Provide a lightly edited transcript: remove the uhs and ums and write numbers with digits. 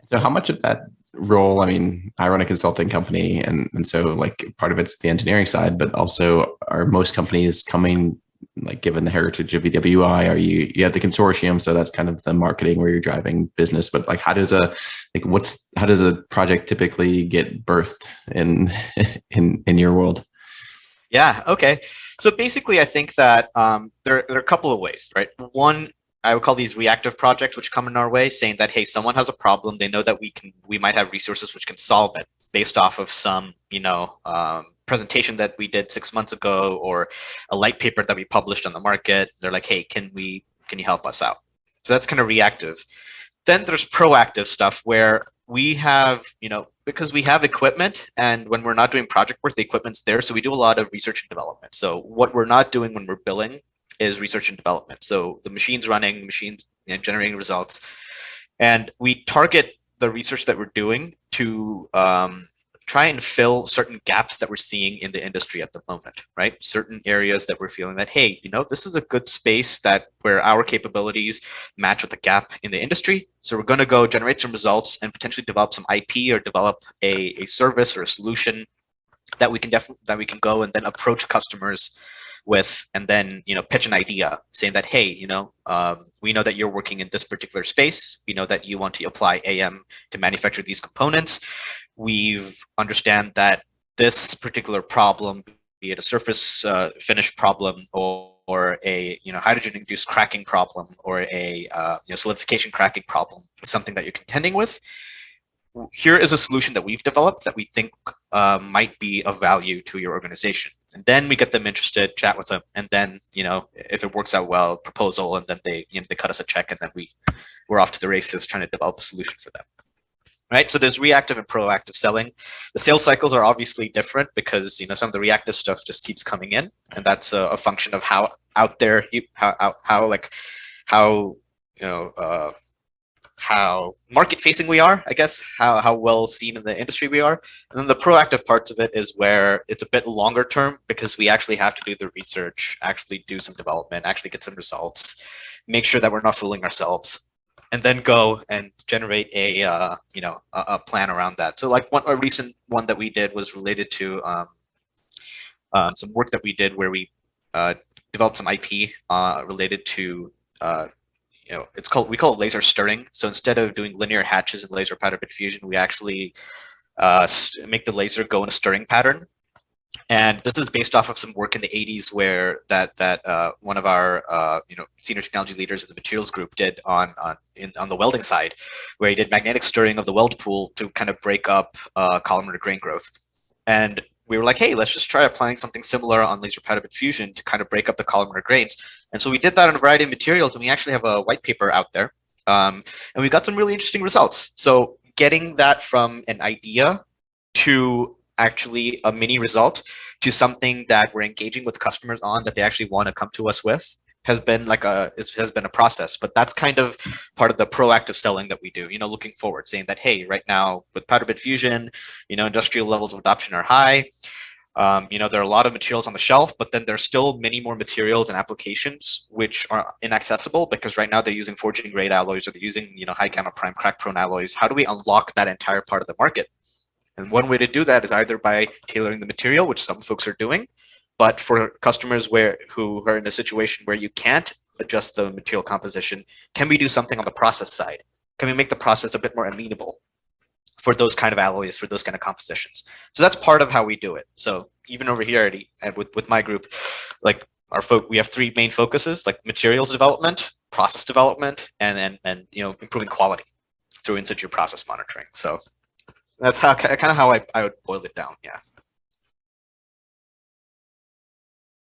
So how much of that role, I mean, I run a consulting company and so like part of it's the engineering side, but also are most companies coming like given the heritage of EWI, are you have the consortium, so that's kind of the marketing where you're driving business, but like how does a project typically get birthed in in your world? Yeah, okay. So basically, I think that there are a couple of ways, right? One, I would call these reactive projects, which come in our way, saying that, hey, someone has a problem. They know that we might have resources which can solve it based off of some, presentation that we did 6 months ago or a light paper that we published on the market. They're like, hey, can you help us out? So that's kind of reactive. Then there's proactive stuff where we have, because we have equipment, and when we're not doing project work, the equipment's there. So we do a lot of research and development. So what we're not doing when we're billing is research and development. So the machine's running, machines generating results, and we target the research that we're doing to try and fill certain gaps that we're seeing in the industry at the moment, right? Certain areas that we're feeling that, hey, this is a good space that where our capabilities match with the gap in the industry. So we're going to go generate some results and potentially develop some IP or develop a service or a solution that we can go and then approach customers with, and then pitch an idea saying that, hey, we know that you're working in this particular space. We know that you want to apply AM to manufacture these components. We understand that this particular problem, be it a surface finish problem or a hydrogen induced cracking problem or a solidification cracking problem, is something that you're contending with. Here is a solution that we've developed that we think might be of value to your organization. And then we get them interested, chat with them, and then if it works out well, proposal, and then they cut us a check, and then we're off to the races trying to develop a solution for them. Right, so there's reactive and proactive selling. The sales cycles are obviously different because some of the reactive stuff just keeps coming in, and that's a function of how out there how market facing we are, I guess, how well seen in the industry we are. And then the proactive parts of it is where it's a bit longer term because we actually have to do the research, actually do some development, actually get some results, make sure that we're not fooling ourselves, and then go and generate a plan around that. So like a recent one that we did was related to some work that we did where we developed some IP related to we call it laser stirring. So instead of doing linear hatches in laser powder bed fusion, we actually make the laser go in a stirring pattern. And this is based off of some work in the 80s where that one of our senior technology leaders in the materials group did on the welding side, where he did magnetic stirring of the weld pool to kind of break up columnar grain growth. And we were like, hey, let's just try applying something similar on laser powder bed fusion to kind of break up the columnar grains. And so we did that on a variety of materials, and we actually have a white paper out there. And we got some really interesting results. So getting that from an idea to actually a mini result to something that we're engaging with customers on that they actually want to come to us with has been a process. But that's kind of part of the proactive selling that we do, looking forward, saying that, hey, right now with powder bed fusion, industrial levels of adoption are high. There are a lot of materials on the shelf, but then there's still many more materials and applications which are inaccessible because right now they're using forging grade alloys or they're using high gamma prime crack prone alloys. How do we unlock that entire part of the market? And one way to do that is either by tailoring the material, which some folks are doing, but for customers who are in a situation where you can't adjust the material composition, can we do something on the process side? Can we make the process a bit more amenable for those kind of alloys, for those kind of compositions? So that's part of how we do it. So even over here with my group, like we have three main focuses, like materials development, process development, and improving quality through in situ process monitoring. So that's kind of how I would boil it down. Yeah.